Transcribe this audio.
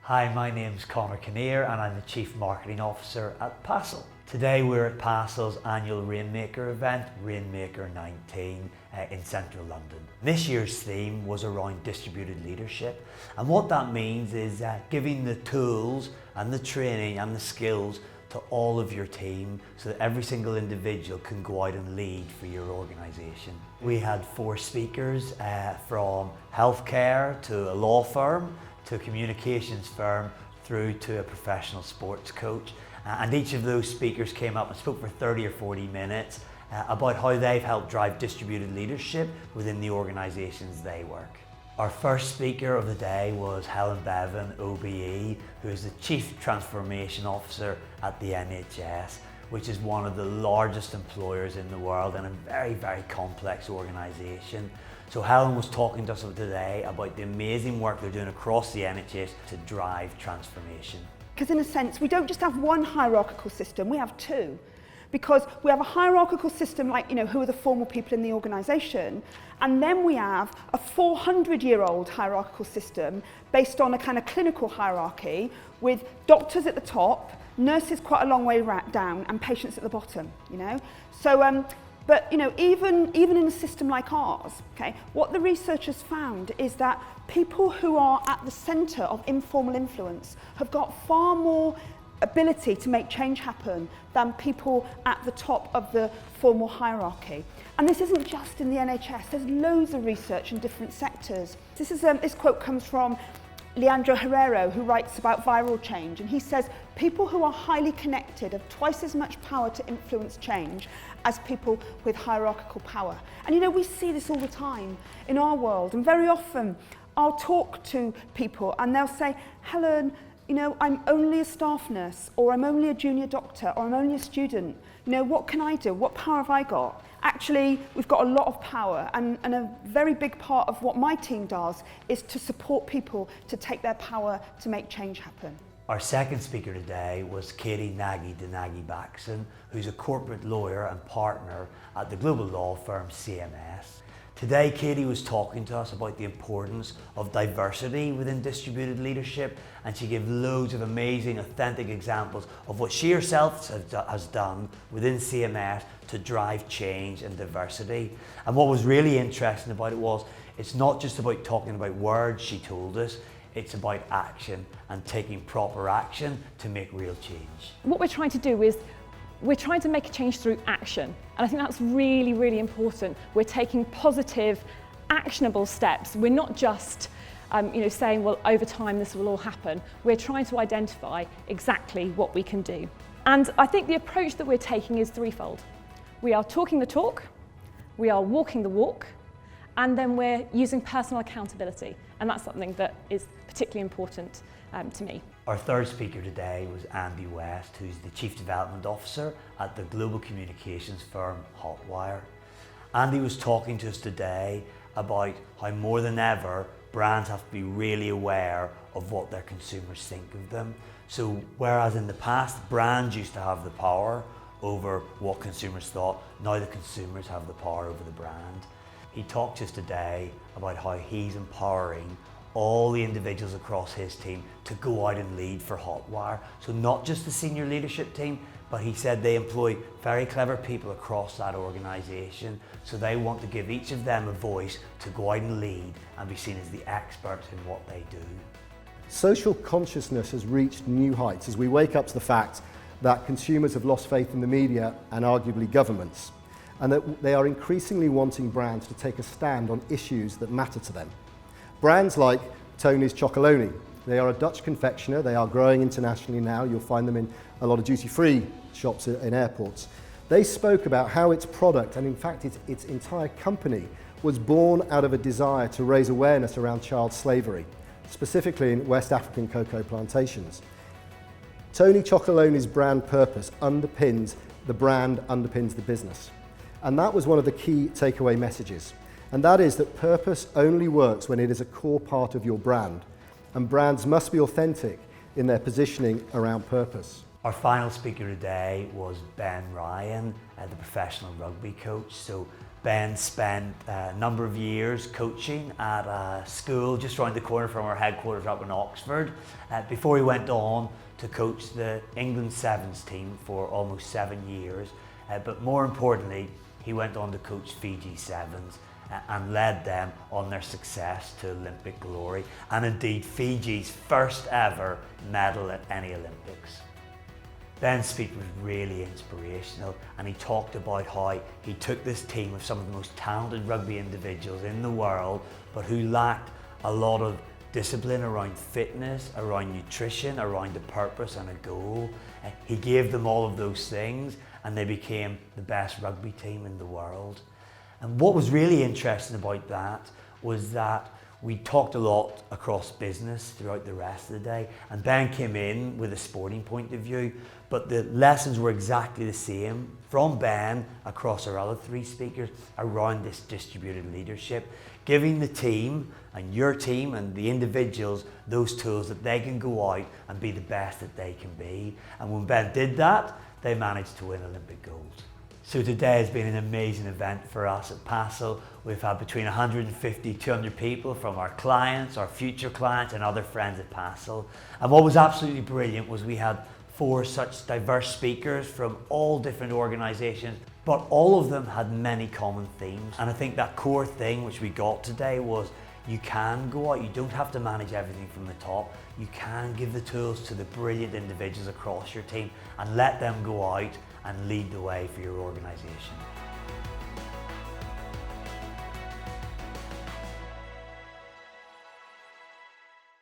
Hi, my name's Conor Kinnear and I'm the Chief Marketing Officer at Passle. Today we're at Passle's annual Rainmaker event, Rainmaker 19 in central London. This year's theme was around distributed leadership, and what that means is giving the tools and the training and the skills to all of your team so that every single individual can go out and lead for your organisation. We had 4 speakers from healthcare to a law firm to a communications firm through to a professional sports coach. And each of those speakers came up and spoke for 30 or 40 minutes about how they've helped drive distributed leadership within the organisations they work. Our first speaker of the day was Helen Bevan, OBE, who is the Chief Transformation Officer at the NHS, which is one of the largest employers in the world and a very, very complex organisation. So Helen was talking to us today about the amazing work they're doing across the NHS to drive transformation. Because in a sense, we don't just have one hierarchical system, we have 2. Because we have a hierarchical system like, who are the formal people in the organisation, and then we have a 400-year-old hierarchical system based on a kind of clinical hierarchy with doctors at the top, nurses quite a long way down, and patients at the bottom, So, but even in a system like ours, okay, what the researchers found is that people who are at the centre of informal influence have got far more ability to make change happen than people at the top of the formal hierarchy. And this isn't just in the NHS, there's loads of research in different sectors. This quote comes from Leandro Herrero, who writes about viral change, and he says, people who are highly connected have twice as much power to influence change as people with hierarchical power. And we see this all the time in our world, and very often I'll talk to people and they'll say, Helen, I'm only a staff nurse, or I'm only a junior doctor, or I'm only a student. What can I do? What power have I got? Actually, we've got a lot of power, and a very big part of what my team does is to support people to take their power to make change happen. Our second speaker today was Katie Nagy-Baxon, who's a corporate lawyer and partner at the global law firm CMS. Today, Katie was talking to us about the importance of diversity within distributed leadership, and she gave loads of amazing, authentic examples of what she herself has done within CMS to drive change and diversity. And what was really interesting about it was, it's not just about talking about words, she told us, it's about action and taking proper action to make real change. What we're trying to do is we're trying to make a change through action. And I think that's really, really important. We're taking positive, actionable steps. We're not just saying, well, over time this will all happen. We're trying to identify exactly what we can do. And I think the approach that we're taking is threefold. We are talking the talk, we are walking the walk, and then we're using personal accountability. And that's something that is particularly important to me. Our third speaker today was Andy West, who's the Chief Development Officer at the global communications firm Hotwire. Andy was talking to us today about how more than ever brands have to be really aware of what their consumers think of them. So whereas in the past brands used to have the power over what consumers thought, now the consumers have the power over the brand. He talked to us today about how he's empowering all the individuals across his team to go out and lead for Hotwire. So not just the senior leadership team, but he said they employ very clever people across that organisation. So they want to give each of them a voice to go out and lead and be seen as the experts in what they do. Social consciousness has reached new heights as we wake up to the fact that consumers have lost faith in the media and arguably governments, and that they are increasingly wanting brands to take a stand on issues that matter to them. Brands like Tony's Chocolonely, they are a Dutch confectioner, they are growing internationally now, you'll find them in a lot of duty-free shops in airports. They spoke about how its product, and in fact its entire company, was born out of a desire to raise awareness around child slavery, specifically in West African cocoa plantations. Tony Chocolonely's brand purpose underpins the business. And that was one of the key takeaway messages. And that is that purpose only works when it is a core part of your brand. And brands must be authentic in their positioning around purpose. Our final speaker today was Ben Ryan, the professional rugby coach. So Ben spent a number of years coaching at a school just around the corner from our headquarters up in Oxford before he went on to coach the England Sevens team for almost 7 years. But more importantly, he went on to coach Fiji Sevens and led them on their success to Olympic glory, and indeed Fiji's first ever medal at any Olympics. Ben's speech was really inspirational, and he talked about how he took this team of some of the most talented rugby individuals in the world, but who lacked a lot of discipline around fitness, around nutrition, around a purpose and a goal. He gave them all of those things, and they became the best rugby team in the world. And what was really interesting about that was that we talked a lot across business throughout the rest of the day, and Ben came in with a sporting point of view, but the lessons were exactly the same from Ben across our other 3 speakers around this distributed leadership, giving the team and your team and the individuals those tools that they can go out and be the best that they can be. And when Ben did that, they managed to win Olympic gold. So today has been an amazing event for us at Passle. We've had between 150, 200 people from our clients, our future clients, and other friends at Passle. And what was absolutely brilliant was we had 4 such diverse speakers from all different organisations, but all of them had many common themes. And I think that core thing which we got today was you can go out, you don't have to manage everything from the top. You can give the tools to the brilliant individuals across your team and let them go out and lead the way for your organisation.